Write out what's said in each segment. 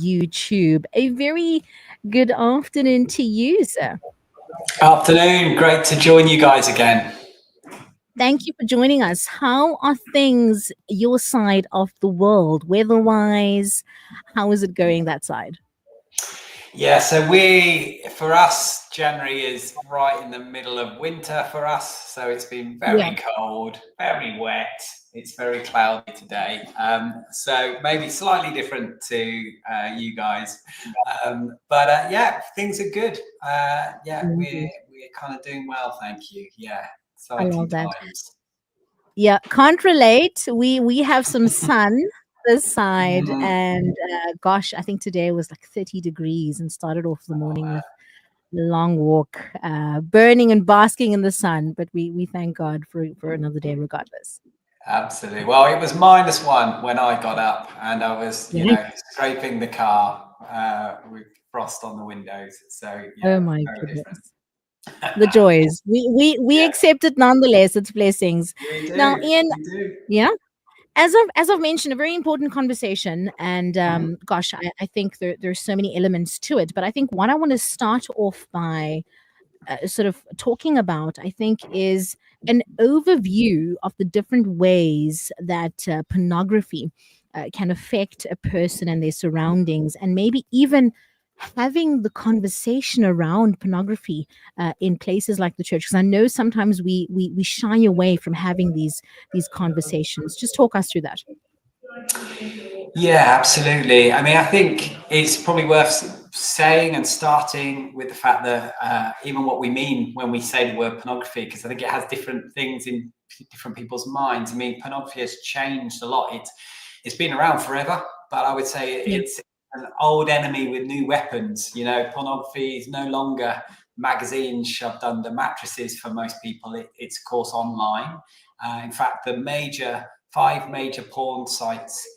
YouTube. A very good afternoon to you, sir. Afternoon. Great to join you guys again. Thank you for joining us. How are things your side of the world, weather-wise? How is it going that side? Yeah, so for us, January is right in the middle of winter for us. So it's been very cold, very wet. It's very cloudy today. So maybe slightly different to you guys. But yeah, things are good. We're kind of doing well, thank you. Yeah, I exciting love that. times. Yeah, can't relate. We have some sun this side, and gosh, I think today was like 30 degrees and started off the morning with a long walk, burning and basking in the sun. But we thank God for another day, regardless. Absolutely. Well, it was -1 when I got up, and I was, scraping the car with frost on the windows. So yeah, Oh my very goodness. different. The joys. We accept it nonetheless. It's blessings. We do. Now, Ian, We do. yeah. As I've mentioned, a very important conversation, and gosh, I think there's so many elements to it. But I think what I want to start off by sort of talking about, I think, is an overview of the different ways that pornography can affect a person and their surroundings, and maybe even having the conversation around pornography in places like the church. Because I know sometimes we shy away from having these conversations. Just talk us through that. Yeah, absolutely. I mean, I think it's probably worth saying and starting with the fact that even what we mean when we say the word pornography, because I think it has different things in different people's minds. I mean, pornography has changed a lot. It's been around forever, but I would say it's an old enemy with new weapons. Pornography is no longer magazines shoved under mattresses for most people. It's of course online. In fact, the 5 major porn sites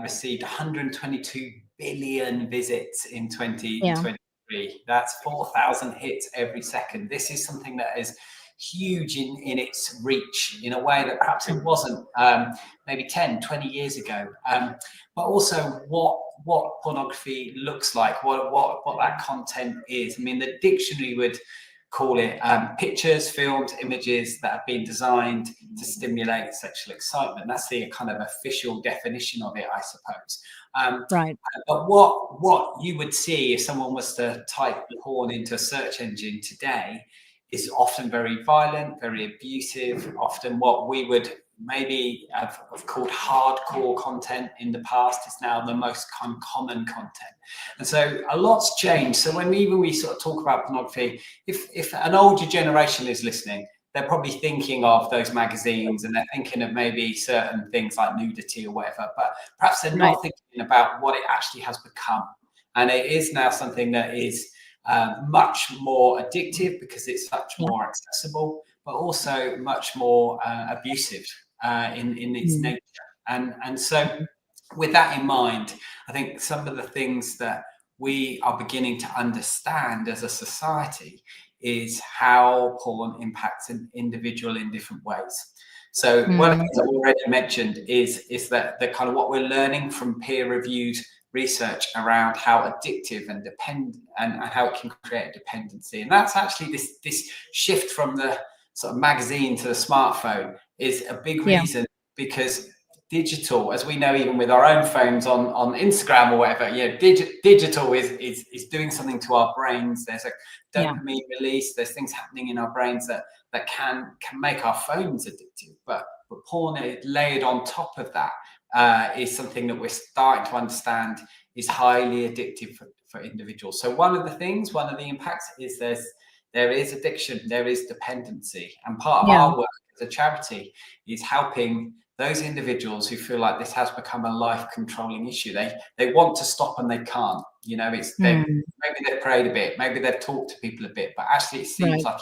received 122 billion visits in 2023. That's 4,000 hits every second. This is something that is huge in its reach in a way that perhaps it wasn't maybe 10, 20 years ago. But also what pornography looks like, what that content is. I mean, the dictionary would call it pictures, films, images that have been designed to stimulate sexual excitement. That's the kind of official definition of it, I suppose. Right. But what you would see if someone was to type porn into a search engine today is often very violent, very abusive, often what we would maybe have called hardcore content in the past is now the most common content. And so a lot's changed. So when we sort of talk about pornography, if an older generation is listening, they're probably thinking of those magazines and they're thinking of maybe certain things like nudity or whatever, but perhaps they're not thinking about what it actually has become. And it is now something that is much more addictive because it's much more accessible, but also much more abusive in its nature. And so with that in mind, I think some of the things that we are beginning to understand as a society is how porn impacts an individual in different ways. So one of the things I've already mentioned is that the kind of what we're learning from peer-reviewed research around how addictive and dependent and how it can create dependency. And that's actually this shift from the sort of magazine to the smartphone is a big reason, because digital, as we know, even with our own phones on Instagram or whatever, digital is doing something to our brains. There's a dopamine release. There's things happening in our brains that can make our phones addictive. But porn layered on top of that is something that we're starting to understand is highly addictive for individuals. So one of the impacts is there is addiction, there is dependency, and part of our work as a charity is helping those individuals who feel like this has become a life controlling issue. They want to stop and they can't. Maybe they've prayed a bit, maybe they've talked to people a bit, but actually it seems like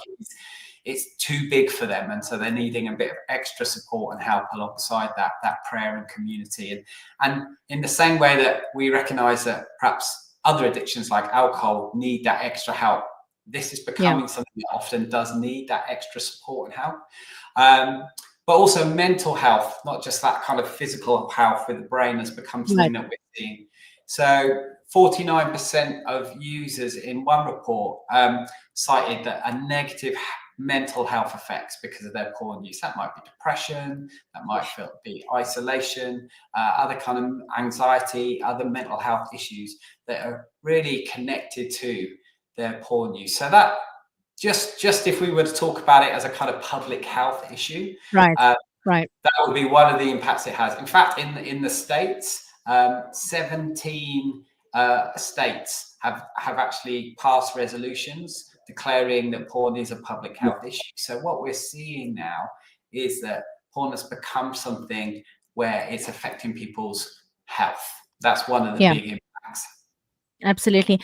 it's too big for them, and so they're needing a bit of extra support and help alongside that prayer and community. And in the same way that we recognize that perhaps other addictions like alcohol need that extra help, this is becoming something that often does need that extra support and help. But also mental health, not just that kind of physical health with the brain, has become something that we're seeing. So 49% of users in one report cited that a negative mental health effects because of their porn use. That might be depression, that might be isolation, other kind of anxiety, other mental health issues that are really connected to their porn use. So that just if we were to talk about it as a kind of public health issue, Right. that would be one of the impacts it has. In fact, in the States, 17 states have actually passed resolutions declaring that porn is a public health issue. So what we're seeing now is that porn has become something where it's affecting people's health. That's one of the big impacts. Absolutely.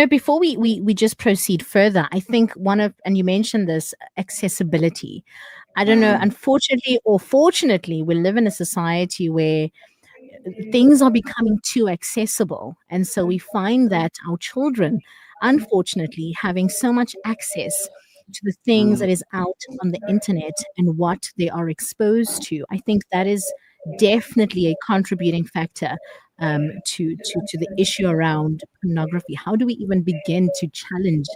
Before we just proceed further, I think and you mentioned this, accessibility. I don't know, unfortunately or fortunately, we live in a society where things are becoming too accessible. And so we find that our children, unfortunately, having so much access to the things that is out on the internet and what they are exposed to, I think that is definitely a contributing factor to the issue around pornography. How do we even begin to challenge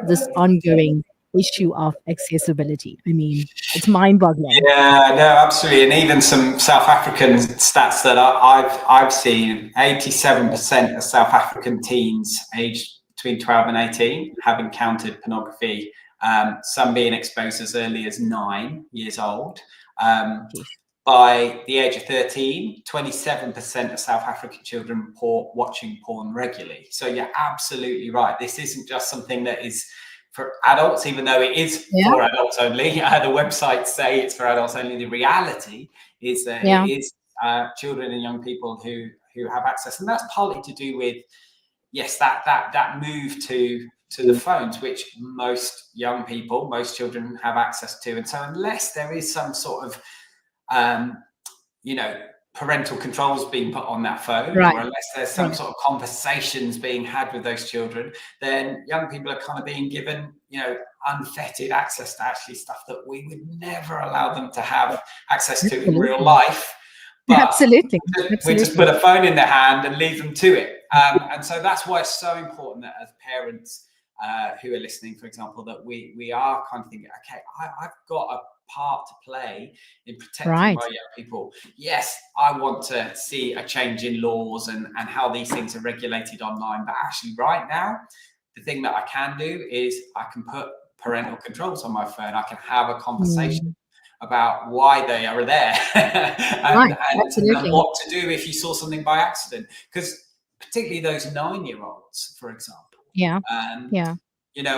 this ongoing issue of accessibility? I mean, it's mind-boggling. Yeah, no, absolutely. And even some South African stats that I've seen, 87% of South African teens aged between 12 and 18 have encountered pornography, some being exposed as early as 9 years old. By the age of 13, 27% of South African children report watching porn regularly. So you're absolutely right. This isn't just something that is for adults, even though it is for adults only. The websites say it's for adults only. The reality is that it is children and young people who have access, and that's partly to do with that move to the phones, which most young people, most children have access to. And so unless there is some sort of parental controls being put on that phone, or unless there's some sort of conversations being had with those children, then young people are kind of being given, unfettered access to actually stuff that we would never allow them to have access to in real life. But Absolutely. we just put a phone in their hand and leave them to it. And so that's why it's so important that as parents who are listening, for example, that we are kind of thinking, okay, I've got a part to play in protecting my young people. Yes, I want to see a change in laws and how these things are regulated online. But actually right now, the thing that I can do is I can put parental controls on my phone. I can have a conversation about why they are there and what to do if you saw something by accident. Because particularly those 9-year-olds, for example,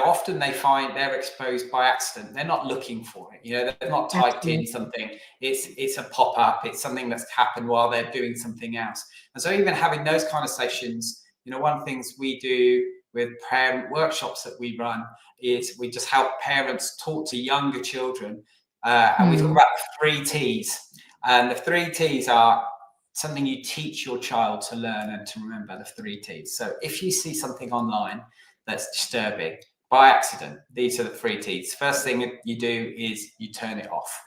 often they find they're exposed by accident. They're not looking for it. They're not typed in something. It's a pop-up. It's something that's happened while they're doing something else. And so even having those kind of sessions, one of the things we do with parent workshops that we run is we just help parents talk to younger children. And we talk about the 3 T's. And the 3 T's are something you teach your child to learn and to remember, the 3 T's. So if you see something online that's disturbing by accident, these are the 3 T's. First thing you do is you turn it off.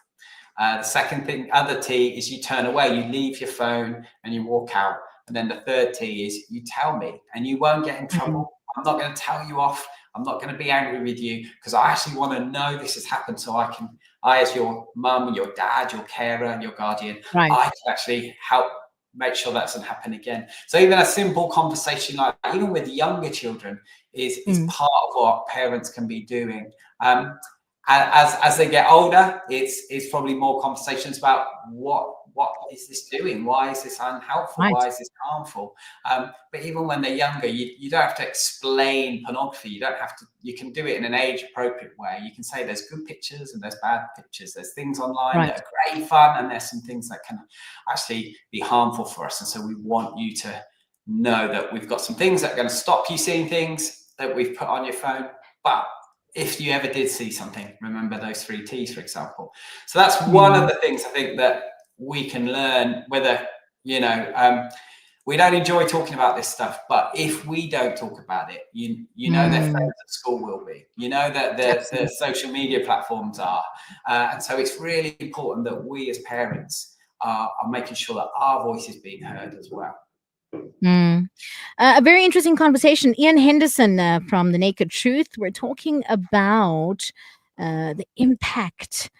The second thing, other T, is you turn away. You leave your phone and you walk out. And then the third T is you tell me, and you won't get in trouble. I'm not going to tell you off. I'm not going to be angry with you, because I actually want to know this has happened, so I as your mum, your dad, your carer, your guardian, I can actually help make sure that doesn't happen again. So even a simple conversation like that, even with younger children, is part of what parents can be doing. As they get older, it's probably more conversations about what is this doing? Why is this unhelpful? Why is this harmful? But even when they're younger, you don't have to explain pornography. You can do it in an age appropriate way. You can say there's good pictures and there's bad pictures. There's things online that are great fun, and there's some things that can actually be harmful for us. And so we want you to know that we've got some things that are going to stop you seeing things that we've put on your phone. But if you ever did see something, remember those 3 T's, for example. So that's one of the things I think that we can learn, whether, we don't enjoy talking about this stuff, but if we don't talk about it, their friends at school will be, that the social media platforms are. And so it's really important that we as parents are making sure that our voice is being heard as well. A very interesting conversation. Ian Henderson from The Naked Truth. We're talking about the impact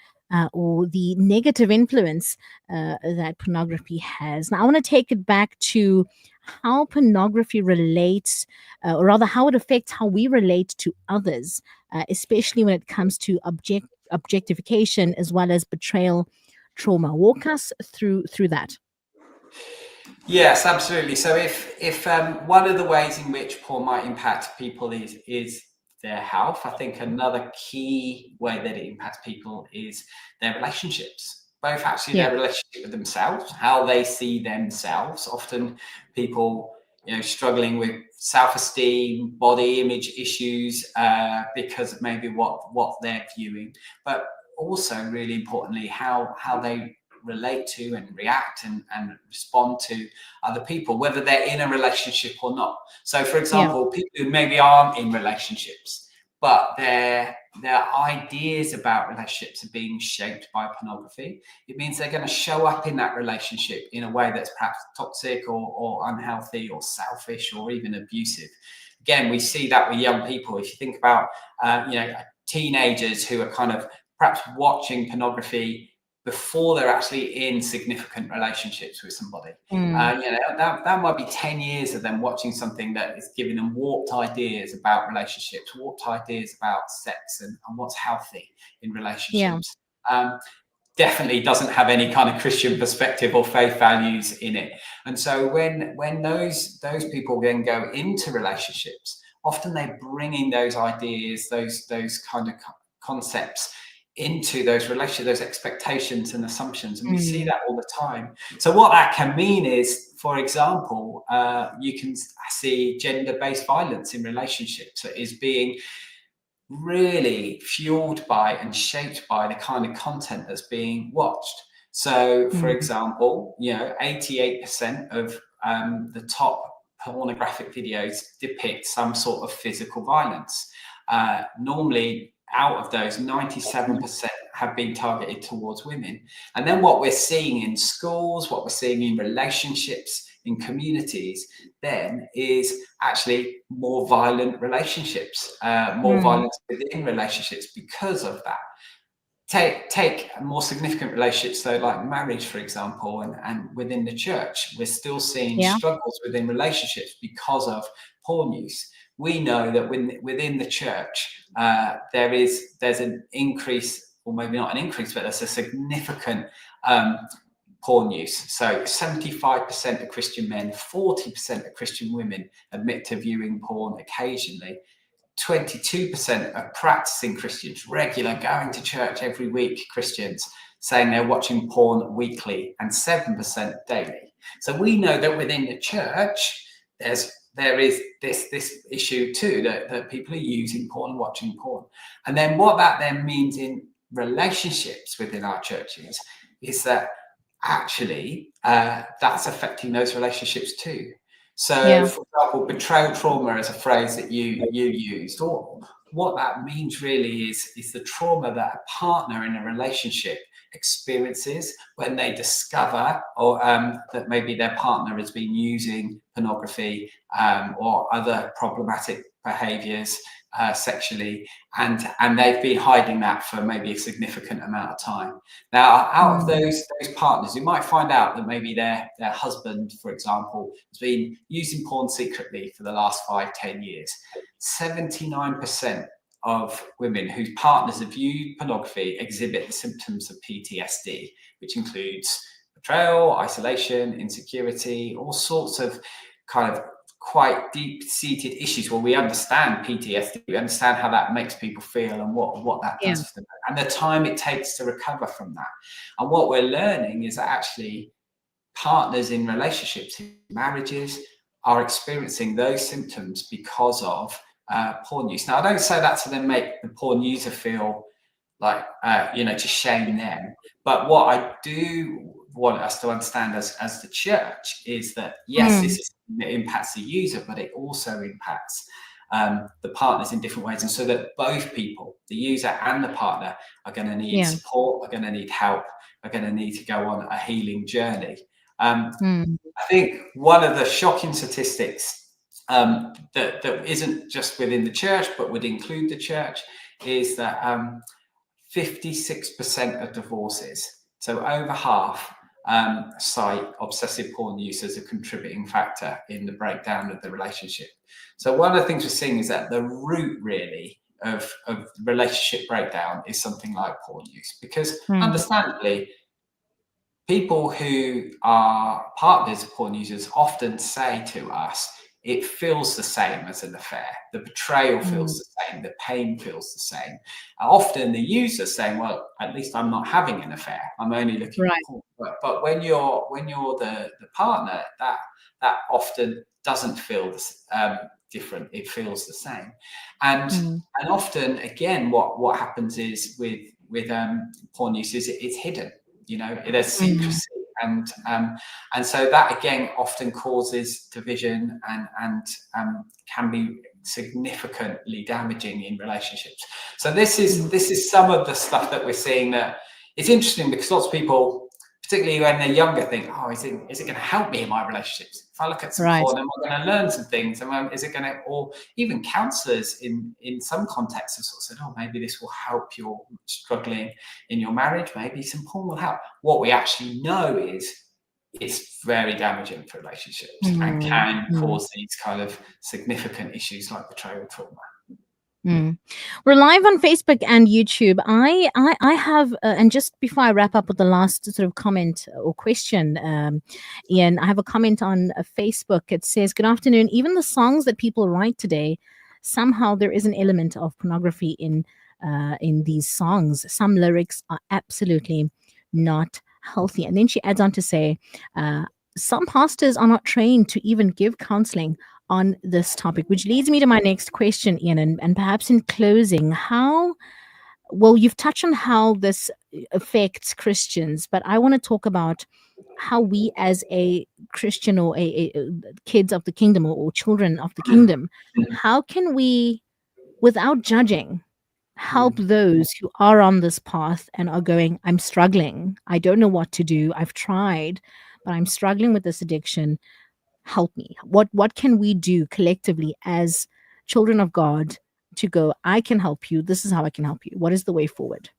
or the negative influence that pornography has. Now, I want to take it back to how pornography relates, or rather, how it affects how we relate to others, especially when it comes to objectification as well as betrayal trauma. Walk us through that. Yes, absolutely. So if one of the ways in which porn might impact people is their health, I think another key way that it impacts people is their relationships. Both actually Yeah. their relationship with themselves, how they see themselves. Often people, struggling with self-esteem, body image issues because of maybe what they're viewing, but also really importantly how they relate to and react and respond to other people, whether they're in a relationship or not. So, for Yeah. example, people who maybe aren't in relationships, but their ideas about relationships are being shaped by pornography, it means they're going to show up in that relationship in a way that's perhaps toxic or unhealthy or selfish or even abusive. Again, we see that with young people. If you think about, teenagers who are kind of perhaps watching pornography before they're actually in significant relationships with somebody. That might be 10 years of them watching something that is giving them warped ideas about relationships, warped ideas about sex and what's healthy in Yeah. relationships. Definitely doesn't have any kind of Christian perspective or faith values in it. And so when those people then go into relationships, often they're bringing those ideas, those kind of concepts into those relationships, those expectations and assumptions. And we see that all the time. So what that can mean is, for example, you can see gender-based violence in relationships is being really fueled by and shaped by the kind of content that's being watched. So, for example, 88% of the top pornographic videos depict some sort of physical violence. Normally, out of those, 97% have been targeted towards women. And then what we're seeing in schools, what we're seeing in relationships, in communities, then is actually more violent relationships, more violence within relationships because of that. Take more significant relationships, though, like marriage, for example, and within the church, we're still seeing Yeah. struggles within relationships because of porn use. We know that within the church, there's an increase, or maybe not an increase, but there's a significant porn use. So 75% of Christian men, 40% of Christian women admit to viewing porn occasionally. 22% of practicing Christians, regular, going to church every week Christians, saying they're watching porn weekly, and 7% daily. So we know that within the church, there is this issue too, that people are using porn, watching porn. And then what that then means in relationships within our churches is that actually that's affecting those relationships too. So, Yeah. for example, betrayal trauma is a phrase that you used. Or what that means really is the trauma that a partner in a relationship experiences when they discover or that maybe their partner has been using pornography or other problematic behaviors sexually, and they've been hiding that for maybe a significant amount of time. Now, out of those partners, you might find out that maybe their husband, for example, has been using porn secretly for the last 5-10 years. 79% of women whose partners have viewed pornography exhibit symptoms of PTSD, which includes betrayal, isolation, insecurity, all sorts of kind of quite deep-seated issues where we understand PTSD, we understand how that makes people feel and what that Yeah. does to them, and the time it takes to recover from that. And what we're learning is that actually partners in relationships, in marriages, are experiencing those symptoms because of porn use. Now, I don't say that to then make the porn user feel like, to shame them. But what I do want us to understand as the church is that, yes, this it impacts the user, but it also impacts the partners in different ways. And so that both people, the user and the partner, are going to need Yeah. support, are going to need help, are going to need to go on a healing journey. I think one of the shocking statistics that isn't just within the church, but would include the church, is that 56% of divorces, so over half, cite obsessive porn use as a contributing factor in the breakdown of the relationship. So one of the things we're seeing is that the root really of relationship breakdown is something like porn use, because understandably, people who are partners of porn users often say to us, it feels the same as an affair. The betrayal feels the same. The pain feels the same. Often the user saying, well, at least I'm not having an affair. I'm only looking at porn. But when you're the partner, that often doesn't feel different. It feels the same. And often, again, what happens is with porn use is it's hidden. There's secrecy, and so that again often causes division and can be significantly damaging in relationships. So this is some of the stuff that we're seeing. That it's interesting because lots of people, particularly when they're younger, think, oh, is it going to help me in my relationships? If I look at some porn, am I going to learn some things? Is it going to, or even counsellors in some contexts have sort of said, oh, maybe this will help your struggling in your marriage. Maybe some porn will help. What we actually know is it's very damaging for relationships and can cause these kind of significant issues like betrayal trauma. We're live on Facebook and YouTube. I have, and just before I wrap up with the last sort of comment or question, Ian, I have a comment on Facebook. It says, "Good afternoon. Even the songs that people write today, somehow there is an element of pornography in these songs. Some lyrics are absolutely not healthy." And then she adds on to say, "Some pastors are not trained to even give counseling on this topic," which leads me to my next question, Ian, and perhaps in closing, you've touched on how this affects Christians, but I want to talk about how we as a Christian or a kids of the kingdom or children of the kingdom, how can we, without judging, help those who are on this path and are going, I'm struggling, I don't know what to do, I've tried, but I'm struggling with this addiction. Help me. What can we do collectively as children of God to go, I can help you. This is how I can help you. What is the way forward?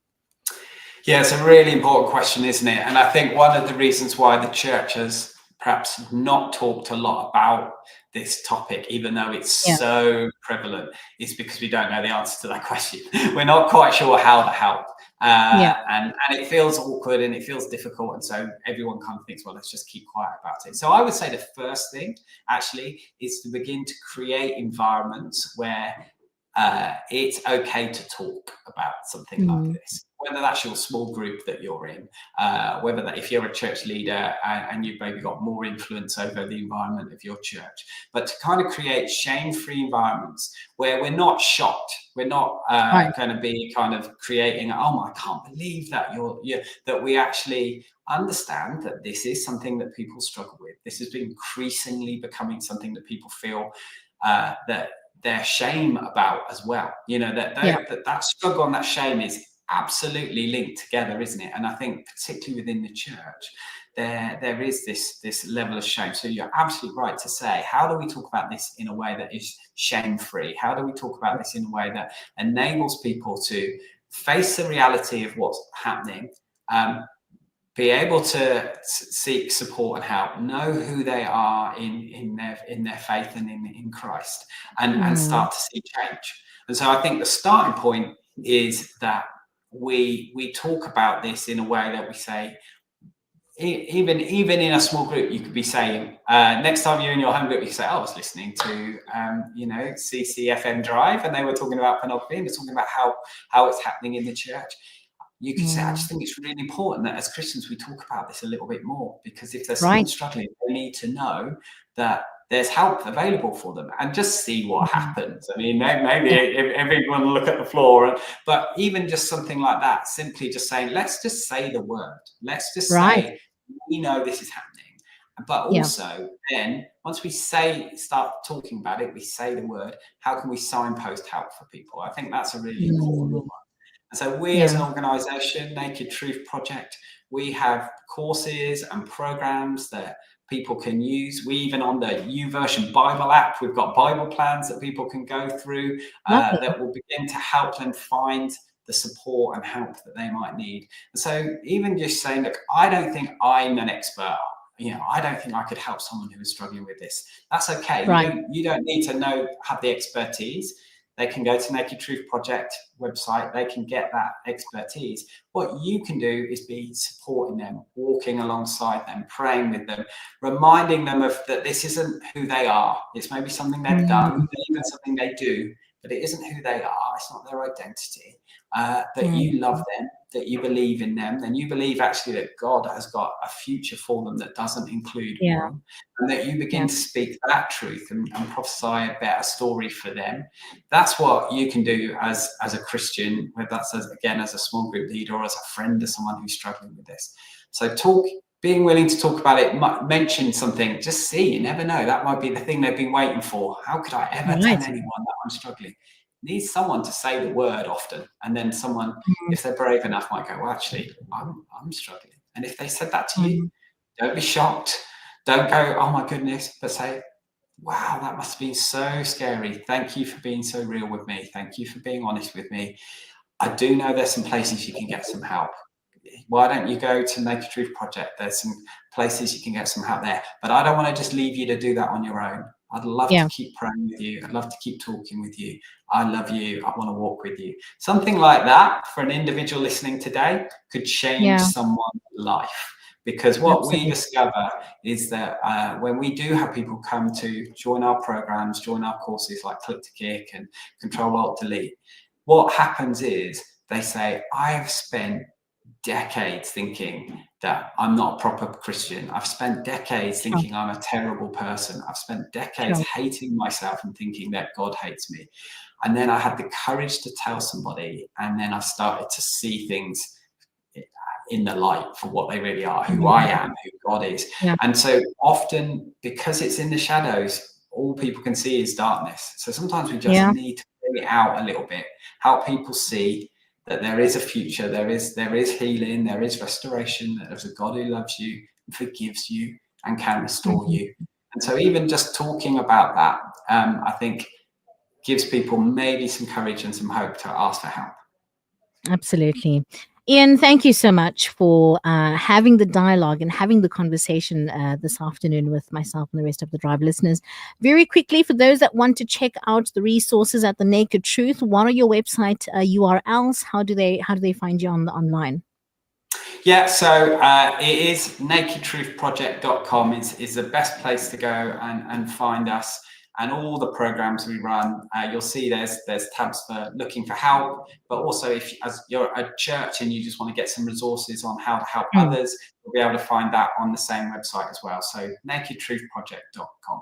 Yeah, it's a really important question, isn't it? And I think one of the reasons why the church has perhaps not talked a lot about this topic, even though it's so prevalent, is because we don't know the answer to that question. We're not quite sure how to help. And it feels awkward and it feels difficult. And so everyone kind of thinks, well, let's just keep quiet about it. So I would say the first thing actually is to begin to create environments where it's okay to talk about something like this, whether that's your small group that you're in, whether that if you're a church leader and you've maybe got more influence over the environment of your church, but to kind of create shame-free environments where we're not shocked, we're not going to be kind of creating, oh, I can't believe that that we actually understand that this is something that people struggle with. This has been increasingly becoming something that people feel that their shame about as well. That struggle and that shame is absolutely linked together, isn't it? And I think particularly within the church, there is this level of shame. So you're absolutely right to say, how do we talk about this in a way that is shame-free? How do we talk about this in a way that enables people to face the reality of what's happening, be able to seek support and help, know who they are in their faith and in Christ, and start to see change. And so I think the starting point is that we talk about this in a way that we say, even in a small group, you could be saying, next time you're in your home group, you say, oh, I was listening to CCFM Drive, and they were talking about pornography, and they're talking about how it's happening in the church. You could say, I just think it's really important that as Christians we talk about this a little bit more, because if there's someone struggling, they need to know that there's help available for them, and just see what happens. I mean, maybe everyone will look at the floor, but even just something like that, simply just saying, let's just say the word. Let's just say, we know this is happening. But also then, once we start talking about it, we say the word, how can we signpost help for people? I think that's a really important one. And so we as an organisation, Naked Truth Project, we have courses and programs that people can use. We even on the YouVersion Bible app, we've got Bible plans that people can go through that will begin to help them find the support and help that they might need. And so even just saying, look, I don't think I'm an expert. I don't think I could help someone who is struggling with this. That's okay. Right. You don't need to have the expertise. They can go to Naked Truth Project website. They can get that expertise. What you can do is be supporting them, walking alongside them, praying with them, reminding them that this isn't who they are. It's maybe something they've done, even something they do, but it isn't who they are. It's not their identity. That you love them, that you believe in them, then you believe actually that God has got a future for them that doesn't include one, and that you begin to speak that truth and prophesy a better story for them. That's what you can do as a Christian, whether that's as a small group leader or as a friend of someone who's struggling with this. So being willing to talk about it, mention something, just see, you never know, that might be the thing they've been waiting for. How could I ever tell anyone that I'm struggling? Needs someone to say the word often, and then someone, if they're brave enough, might go, well, actually, I'm struggling. And if they said that to you, don't be shocked. Don't go, oh my goodness, but say, wow, that must have been so scary. Thank you for being so real with me. Thank you for being honest with me. I do know there's some places you can get some help. Why don't you go to Naked Truth Project? There's some places you can get some help there. But I don't want to just leave you to do that on your own. I'd love to keep praying with you. I'd love to keep talking with you. I love you. I want to walk with you. Something like that for an individual listening today could change someone's life. Because what we discover is that when we do have people come to join our programs, join our courses like Click to Kick and Control Alt Delete, what happens is they say, I have spent decades thinking that I'm not a proper Christian. I've spent decades thinking I'm a terrible person. I've spent decades hating myself and thinking that God hates me. And then I had the courage to tell somebody, and then I started to see things in the light for what they really are, who I am, who God is. And so often, because it's in the shadows, all people can see is darkness. So sometimes we just need to bring it out a little bit, help people see that there is a future, there is healing, there is restoration, that there's a God who loves you, and forgives you, and can restore you. And so even just talking about that, I think gives people maybe some courage and some hope to ask for help. Absolutely. Ian, thank you so much for having the dialogue and having the conversation this afternoon with myself and the rest of the Drive listeners. Very quickly, for those that want to check out the resources at the Naked Truth, what are your website URLs? How do they find you online? Yeah, so it is nakedtruthproject.com is the best place to go and find us. And all the programs we run, you'll see there's tabs for looking for help, but also if as you're a church and you just want to get some resources on how to help others, you'll be able to find that on the same website as well. So nakedtruthproject.com.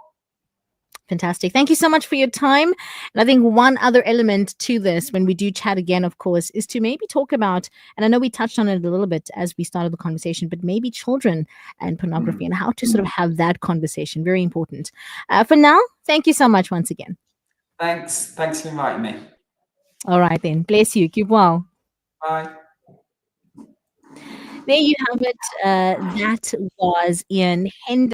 Fantastic. Thank you so much for your time. And I think one other element to this, when we do chat again, of course, is to maybe talk about, and I know we touched on it a little bit as we started the conversation, but maybe children and pornography and how to sort of have that conversation. Very important. For now, thank you so much once again. Thanks for inviting me. All right then. Bless you. Keep well. Bye. There you have it. That was Ian Henderson.